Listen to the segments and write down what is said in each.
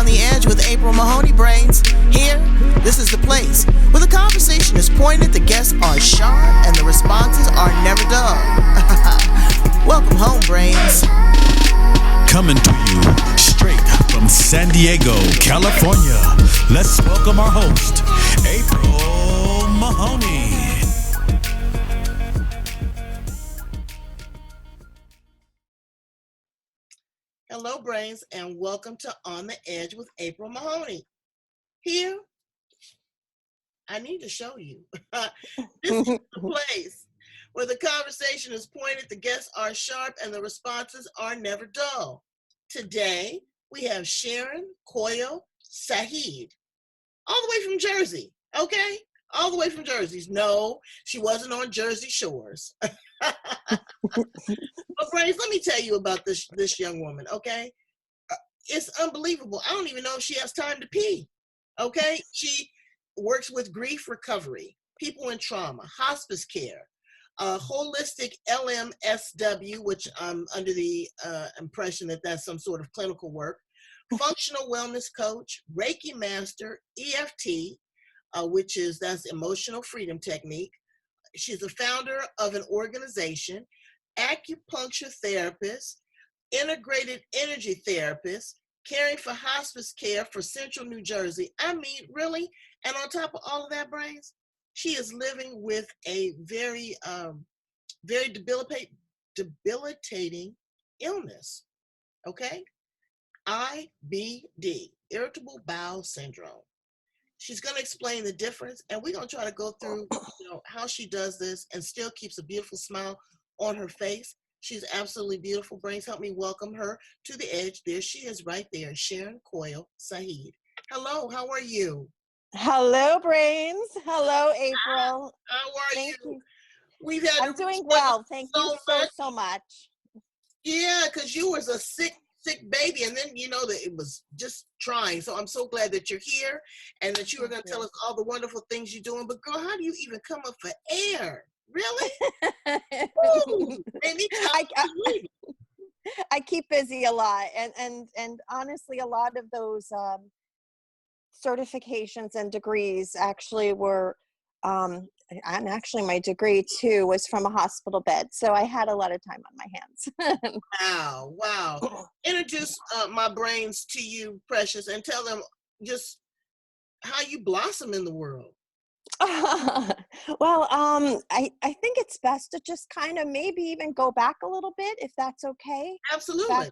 On the Edge with April Mahoney Brains. Here, this is the place where the conversation is pointed, the guests are sharp, and the responses are never dull. Welcome home, Brains. Coming to you straight from San Diego, California. Let's welcome our host, April Mahoney. Hello, Brains, and welcome to On the Edge with April Mahoney. Here, I need to show you. This is the place where the conversation is pointed, the guests are sharp, and the responses are never dull. Today, we have Sharon Coyle Saeed, all the way from Jersey, okay? All the way from Jersey. No, she wasn't on Jersey shores. But Brains, let me tell you about this young woman, okay? It's unbelievable. I don't even know if she has time to pee, okay? She works with grief recovery, people in trauma, hospice care, holistic LMSW, which I'm under the impression that that's some sort of clinical work, functional wellness coach, Reiki master, EFT, that's emotional freedom technique. She's the founder of an organization, acupuncture therapist, integrated energy therapist, caring for hospice care for Central New Jersey. I mean, really? And on top of all of that, Brains, she is living with a very debilitating illness, okay? IBD, irritable bowel syndrome. She's going to explain the difference, and we're going to try to go through how she does this and still keeps a beautiful smile on her face. She's absolutely beautiful. Brains, help me welcome her to the edge. There she is right there, Sharon Coyle Saeed. Hello, how are you? Hello, Brains. Hello, April. How are Thank you. We've had I'm doing well. Thank you so much. Yeah, because you was a sick baby, and then that it was just trying. So I'm so glad that you're here and that you were going to tell us all the wonderful things you're doing. But girl, how do you even come up for air? Really? Ooh, I keep busy a lot, and honestly, a lot of those certifications and degrees actually were, and actually my degree too was from a hospital bed, so I had a lot of time on my hands. Wow. Introduce my Brains to you, Precious, and tell them just how you blossom in the world. Well, I think it's best to just kind of maybe even go back a little bit, if that's okay. Absolutely.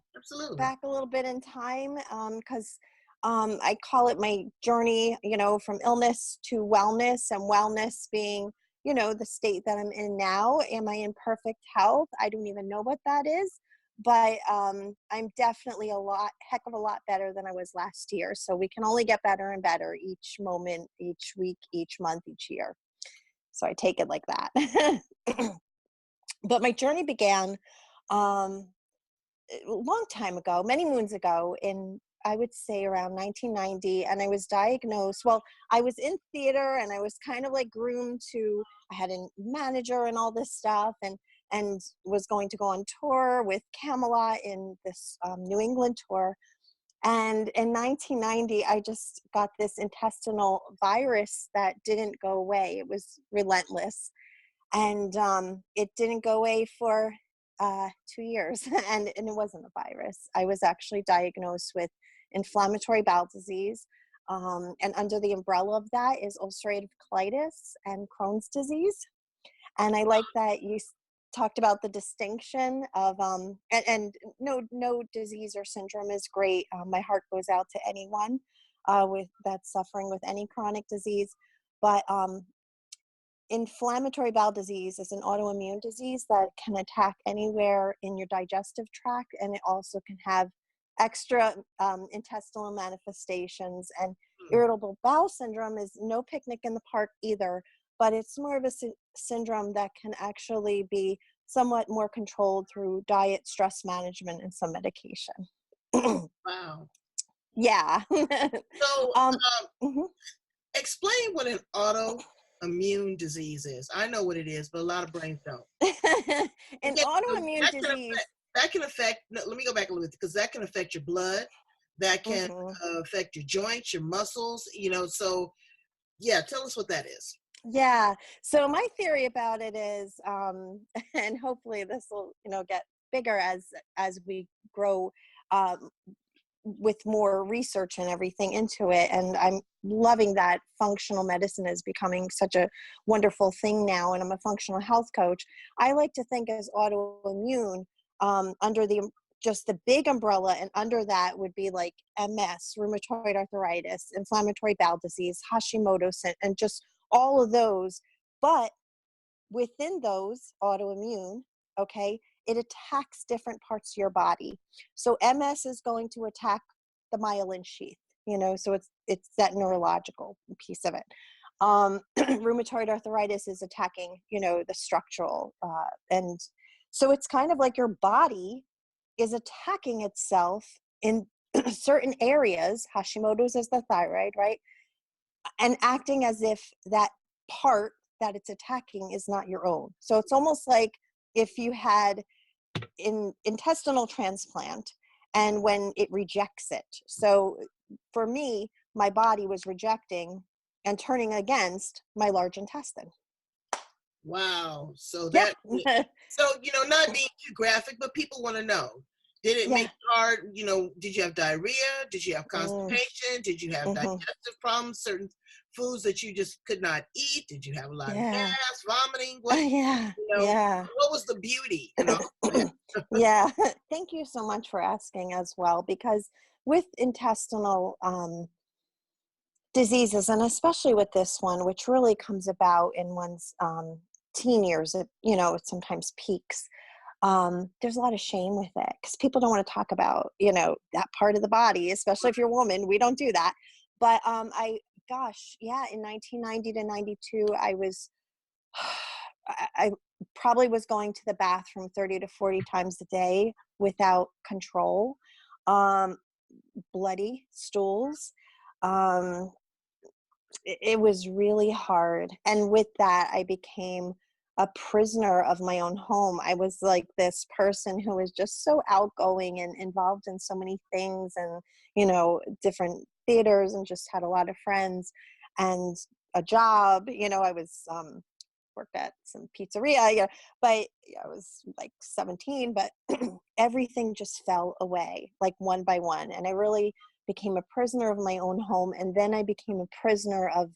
Back a little bit in time, because I call it my journey, from illness to wellness, and wellness being, the state that I'm in now. Am I in perfect health? I don't even know what that is, but I'm definitely heck of a lot better than I was last year. So we can only get better and better each moment, each week, each month, each year. So I take it like that. But my journey began a long time ago, many moons ago, I would say around 1990, and I was diagnosed. Well, I was in theater, and I was kind of like groomed I had a manager and all this stuff, and was going to go on tour with Camelot in this New England tour. And in 1990, I just got this intestinal virus that didn't go away. It was relentless. And it didn't go away for 2 years, and it wasn't a virus. I was actually diagnosed with inflammatory bowel disease, and under the umbrella of that is ulcerative colitis and Crohn's disease. And I like that you talked about the distinction of and no disease or syndrome is great. My heart goes out to anyone that's suffering with any chronic disease, but inflammatory bowel disease is an autoimmune disease that can attack anywhere in your digestive tract, and it also can have extra intestinal manifestations. And irritable bowel syndrome is no picnic in the park either, but it's more of a syndrome that can actually be somewhat more controlled through diet, stress management, and some medication. Wow. Yeah. So explain what an autoimmune disease is. I know what it is, but a lot of brains don't. An autoimmune disease. That can affect, let me go back a little bit, because that can affect your blood, that can Mm-hmm. affect your joints, your muscles, you know. So yeah, tell us what that is. Yeah. So my theory about it is, and hopefully this will, get bigger as we grow, um, with more research and everything into it. And I'm loving that functional medicine is becoming such a wonderful thing now. And I'm a functional health coach. I like to think as autoimmune, under just the big umbrella, and under that would be like MS, rheumatoid arthritis, inflammatory bowel disease, Hashimoto's, and just all of those. But within those autoimmune, okay, it attacks different parts of your body. So MS is going to attack the myelin sheath, so it's that neurological piece of it. Rheumatoid arthritis is attacking, the structural, and so it's kind of like your body is attacking itself in certain areas. Hashimoto's is the thyroid, right? And acting as if that part that it's attacking is not your own. So it's almost like if you had intestinal transplant, and when it rejects it. So for me, my body was rejecting and turning against my large intestine. Wow. So Yeah. that, so, not being too graphic, but people want to know, did it make it hard? Did you have diarrhea? Did you have constipation? Did you have digestive problems? Certain foods that you just could not eat? Did you have a lot of gas, vomiting? What, what was the beauty? Yeah. Thank you so much for asking as well, because with intestinal diseases, and especially with this one, which really comes about in one's teen years, it sometimes peaks. There's a lot of shame with it because people don't want to talk about, that part of the body, especially if you're a woman. We don't do that. But in 1990 to 92, I probably was going to the bathroom 30 to 40 times a day without control. Bloody stools. It was really hard. And with that, I became a prisoner of my own home. I was like this person who was just so outgoing and involved in so many things, and, different theaters, and just had a lot of friends and a job. I was, worked at some pizzeria, but I was like 17, but everything just fell away like one by one. And I really became a prisoner of my own home. And then I became a prisoner of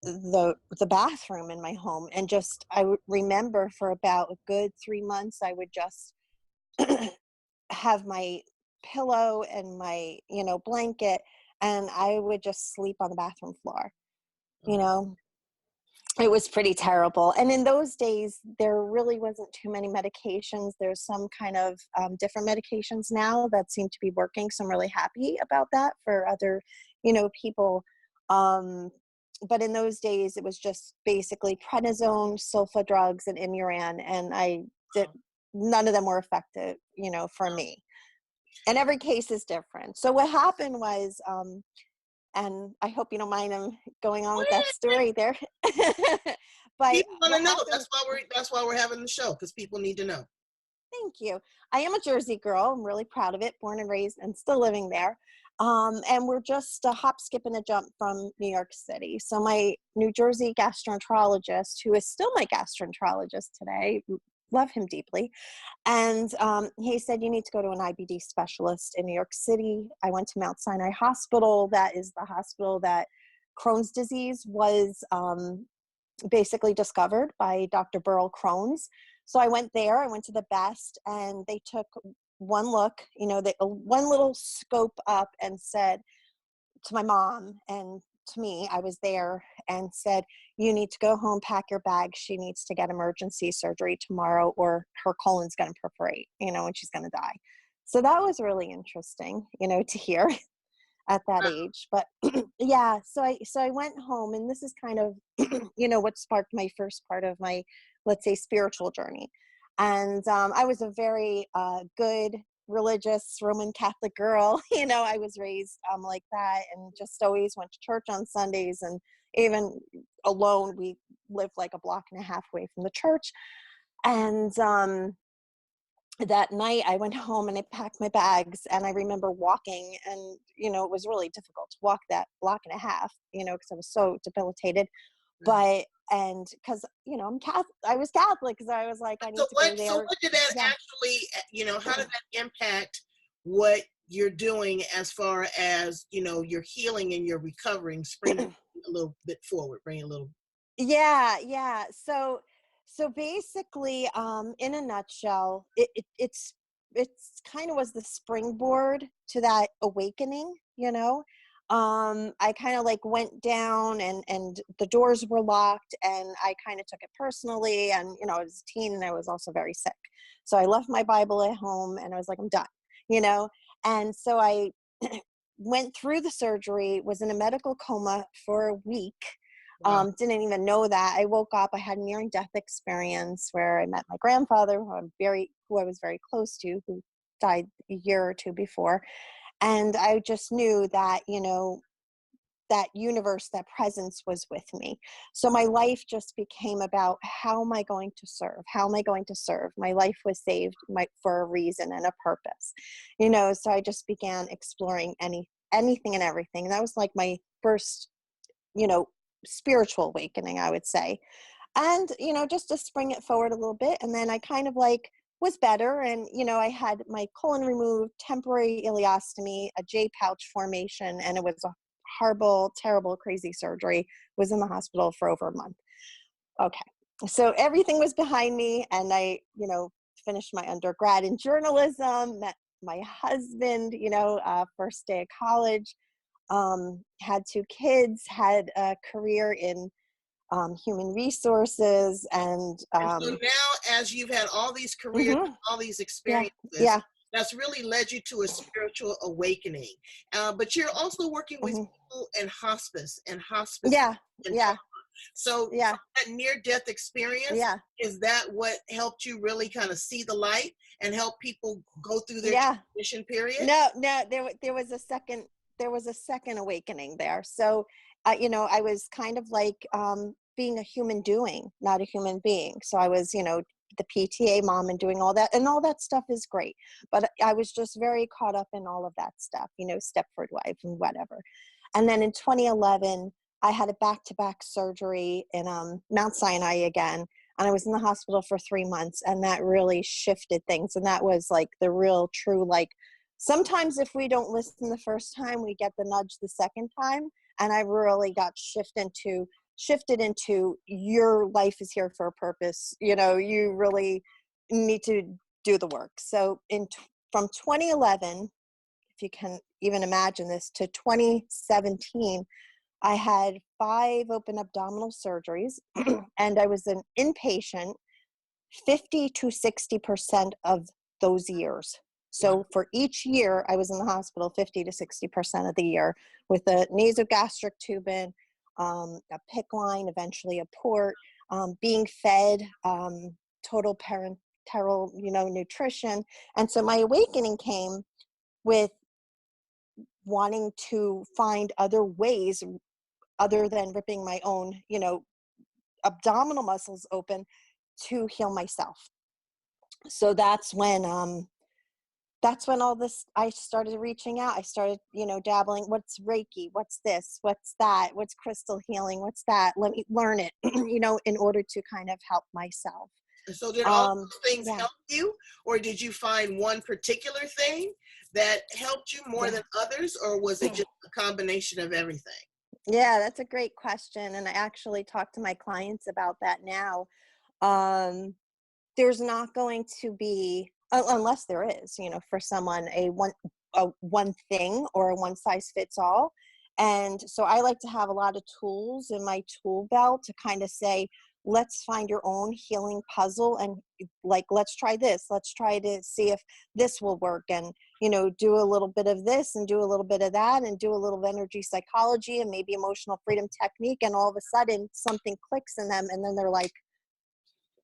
the bathroom in my home. And just, I would remember for about a good 3 months, I would just have my pillow and my, blanket, and I would just sleep on the bathroom floor. It was pretty terrible. And in those days, there really wasn't too many medications. There's some kind of different medications now that seem to be working. So I'm really happy about that for other, people. But in those days, it was just basically prednisone, sulfa drugs, and Imuran. And none of them were effective, for me. And every case is different. So what happened was, and I hope you don't mind I'm going on with that story there. But people want to know. That's why we're having the show, because people need to know. Thank you. I am a Jersey girl. I'm really proud of it. Born and raised, and still living there. And we're just a hop, skip, and a jump from New York City. So my New Jersey gastroenterologist, who is still my gastroenterologist today, love him deeply. And he said, you need to go to an IBD specialist in New York City. I went to Mount Sinai Hospital. That is the hospital that Crohn's disease was basically discovered by Dr. Burl Crohn's. So I went there. I went to the best, and they took one look, one little scope up, and said to my mom and to me, I was there, and said, you need to go home, pack your bag. She needs to get emergency surgery tomorrow, or her colon's going to perforate, and she's going to die. So that was really interesting, to hear at that age. But yeah, so I went home, and this is kind of, what sparked my first part of my, let's say, spiritual journey. And I was a very good, religious Roman Catholic girl. I was raised like that, and just always went to church on Sundays. And even alone, we lived like a block and a half away from the church. And that night I went home and I packed my bags, and I remember walking, and, it was really difficult to walk that block and a half, because I was so debilitated. Right. But, and because, I'm Catholic, I was Catholic, because I was like, I So need to go what? So there. what did that Yeah. actually? How did that impact what you're doing as far as your healing and your recovering? Bring it a little bit forward. Bring it a little. Yeah. So basically, in a nutshell, it's kind of was the springboard to that awakening. I kind of like went down, and the doors were locked, and I kind of took it personally. And, I was a teen, and I was also very sick. So I left my Bible at home, and I was like, I'm done. And so I went through the surgery, was in a medical coma for a week. Wow. Didn't even know that. I woke up, I had a near death experience where I met my grandfather, who I was very close to, who died a year or two before. And I just knew that, that universe, that presence was with me. So my life just became about, how am I going to serve? How am I going to serve? My life was saved for a reason and a purpose. So I just began exploring anything and everything. And that was like my first, you know, spiritual awakening, I would say. And, just to spring it forward a little bit. And then I kind of like was better. And, I had my colon removed, temporary ileostomy, a J pouch formation, and it was a horrible, terrible, crazy surgery. Was in the hospital for over a month. Okay. So everything was behind me. And I, finished my undergrad in journalism, met my husband, first day of college, had 2 kids, had a career in human resources, and And so now, as you've had all these careers, mhm, all these yeah, experiences, yeah, that's really led you to a spiritual awakening. But you're also working with mhm, people in hospice and yeah, and yeah, trauma. So yeah, from that near-death experience, yeah, is that what helped you really kind of see the light and help people go through their yeah. transition period? No, there was a second awakening there. So, I was kind of like, being a human doing, not a human being. So I was, the PTA mom and doing all that, and all that stuff is great. But I was just very caught up in all of that stuff, Stepford wife and whatever. And then in 2011, I had a back-to-back surgery in Mount Sinai again, and I was in the hospital for 3 months, and that really shifted things. And that was like the real true, like, sometimes if we don't listen the first time, we get the nudge the second time. And I really got shifted into, your life is here for a purpose. You really need to do the work. So from 2011, if you can even imagine this, to 2017, I had 5 open abdominal surgeries, and I was an inpatient 50 to 60% of those years. Wow. So for each year, I was in the hospital 50 to 60% of the year, with a nasogastric tubing, a PICC line, eventually a port, being fed, total parenteral, nutrition. And so my awakening came with wanting to find other ways, other than ripping my own, abdominal muscles open, to heal myself. So that's when all this, I started reaching out. I started, dabbling. What's Reiki? What's this? What's that? What's crystal healing? What's that? Let me learn it, in order to kind of help myself. And so did all those things Yeah, help you, or did you find one particular thing that helped you more yeah. than others, or was it just a combination of everything? Yeah, that's a great question. And I actually talk to my clients about that now. Um, there's not going to be, unless there is, for someone, a one thing or a one size fits all. And so I like to have a lot of tools in my tool belt to kind of say, let's find your own healing puzzle, and like, let's try this, let's try to see if this will work, and do a little bit of this and do a little bit of that, and do a little energy psychology and maybe emotional freedom technique, and all of a sudden something clicks in them, and then they're like,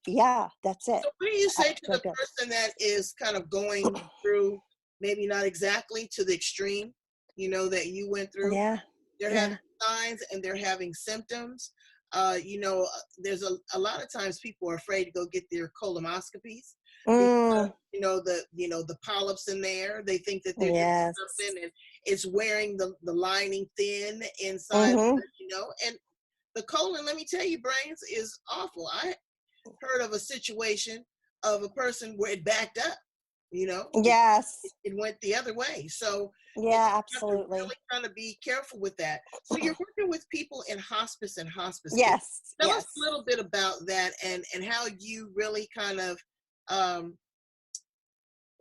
yeah, that's it. So what do you I say to feel the good. person that is kind of going through, maybe not exactly to the extreme, that you went through? Yeah, They're having yeah, signs and they're having symptoms. There's a lot of times people are afraid to go get their colonoscopies Mm, the polyps in there. They think that they're doing yes. something, and it's wearing the lining thin inside of Mm-hmm. it. And the colon, let me tell you, brains is awful. I heard of a situation of a person where it backed up, it, Yes. it went the other way. So you Yeah, have to absolutely. really kind of be careful with that. So you're working with people in hospice and hospice care. Yes. Tell us Yes. a little bit about that, and how you really kind of um,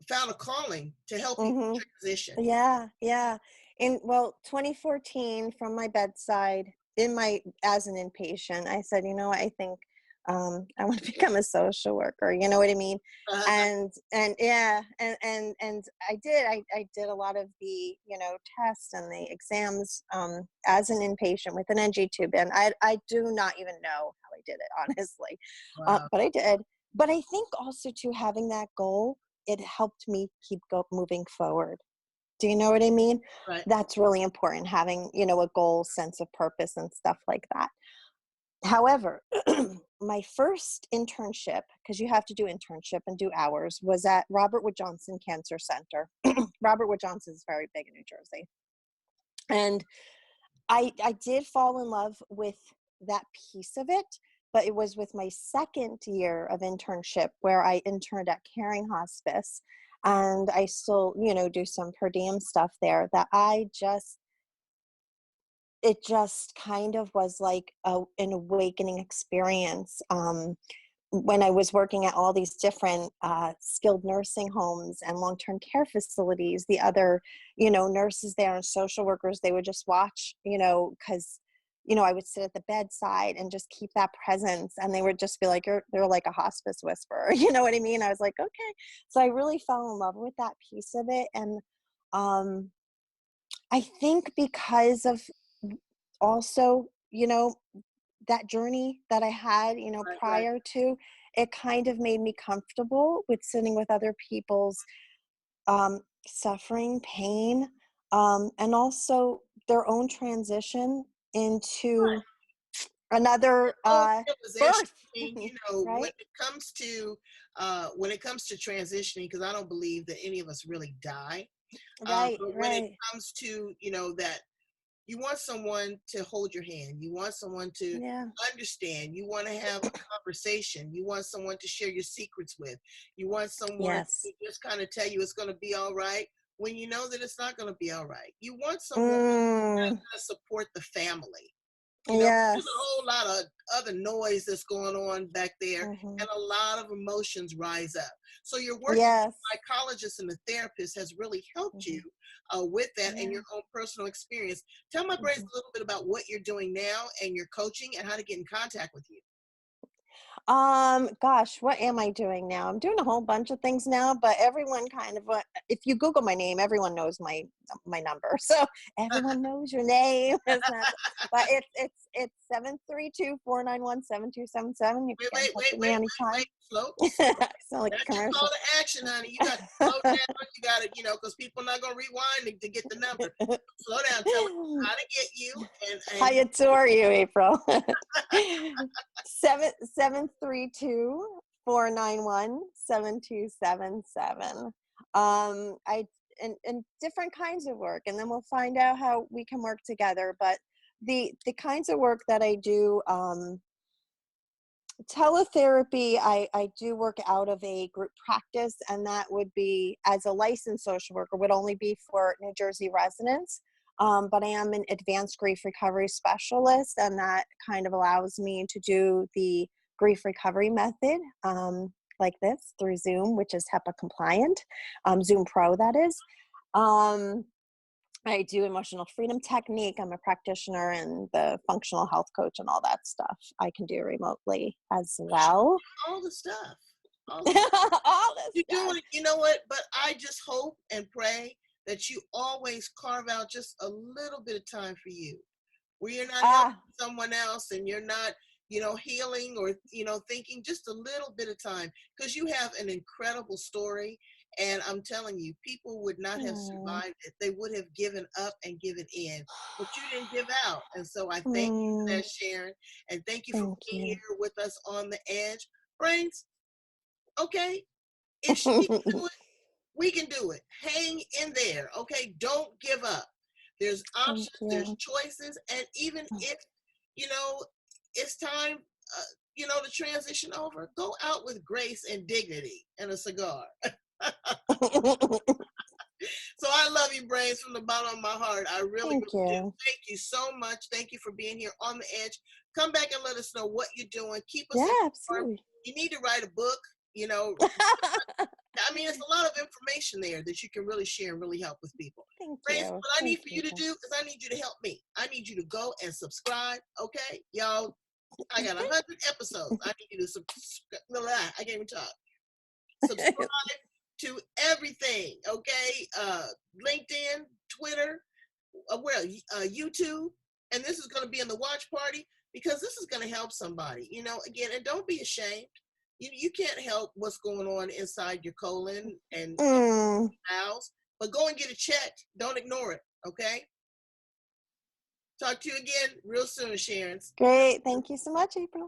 found a calling to help people Mm-hmm. transition. Yeah, yeah. In 2014, from my bedside, as an inpatient, I said, you know what, I think I want to become a social worker. You know what I mean? Uh, And yeah, and I did. I did a lot of the tests and the exams as an inpatient with an NG tube, and I do not even know how I did it, honestly, wow. but I did. But I think also too, having that goal, it helped me keep moving forward. Do you know what I mean? Right. That's really important, having, a goal, sense of purpose and stuff like that. However, my first internship, because you have to do internship and do hours, was at Robert Wood Johnson Cancer Center. Robert Wood Johnson is very big in New Jersey. And I did fall in love with that piece of it, but it was with my second year of internship where I interned at Caring Hospice, and I still, do some per diem stuff there, that it just kind of was like an awakening experience. When I was working at all these different skilled nursing homes and long-term care facilities, the other, nurses there and social workers, they would just watch, because, I would sit at the bedside and just keep that presence. And they would just be like, they're like a hospice whisperer. You know what I mean? I was like, okay. So I really fell in love with that piece of it. And I think because of also, that journey that I had, Right. Right. prior to, it kind of made me comfortable with sitting with other people's suffering, pain, and also their own transition into another Whole realization. birth, I mean, right? when it comes to transitioning, because I don't believe that any of us really die. Right, But when it right. comes to, that you want someone to hold your hand, you want someone to Yeah. understand, you want to have a conversation, you want someone to share your secrets with, you want someone Yes. to just kind of tell you it's going to be all right when you know that it's not going to be all right. You want someone Mm, to support the family. There's a yes. whole lot of other noise that's going on back there, Hmm. and a lot of emotions rise up. So your work as Yes. a psychologist and a therapist has really helped you Hmm. with that and Yeah. your own personal experience. Tell my brains Hmm. a little bit about what you're doing now and your coaching and how to get in contact with you. Gosh, what am I doing now? I'm doing a whole bunch of things now, but everyone kind of, if you Google my name, everyone knows my number. So everyone knows your name. It's not, but it's 732-491-7277. You can Wait, get in wait, touch wait, with wait, me wait, anytime. wait. Slow. I sound like a That's your call commercial. to action, honey. You got to slow down. You got to, because people are not going to rewind to get the number. Slow down. Tell us how to get you I and adore you, April. 732-491-7277. I and different kinds of work, and then we'll find out how we can work together. But the kinds of work that I do, teletherapy, I do work out of a group practice, and that would be, as a licensed social worker, would only be for New Jersey residents. But I am an advanced grief recovery specialist, and that kind of allows me to do the grief recovery method, like this, through Zoom, which is HEPA compliant, Zoom Pro, that is. Um, I do emotional freedom technique. I'm a practitioner and the functional health coach and all that stuff. I can do remotely as well. all the stuff. All the All You're this stuff. doing it, you know what? But I just hope and pray that you always carve out just a little bit of time for you, where you're not helping Ah, someone else and you're not, healing or, thinking just a little bit of time, because you have an incredible story. And I'm telling you, people would not have mm, survived it. They would have given up and given in, but you didn't give out. And so I thank you for mm, that, Sharon. And thank you for thank being you. here with us on the edge. Brains, okay, If she can do it, we can do it. Hang in there, okay? Don't give up. There's options, there's choices, and even if, you know, it's time, to transition over, go out with grace and dignity and a cigar. So I love you, Brains, from the bottom of my heart. I really do. Thank you so much. Thank you for being here on the edge. Come back and let us know what you're doing. Keep us informed. Absolutely. You need to write a book, I mean, it's a lot of information there that you can really share and really help with people. Brains, what I need for you to do is I need you to help me. I need you to go and subscribe, okay? Y'all, I got 100 episodes. I need you to subscribe. I can't even talk. Subscribe to everything, okay? LinkedIn, Twitter, YouTube, and this is going to be in the watch party because this is going to help somebody, again, and don't be ashamed. You can't help what's going on inside your colon and bowels, but go and get it checked. Don't ignore it, okay? Talk to you again real soon, Sharon. Great. Thank you so much, April.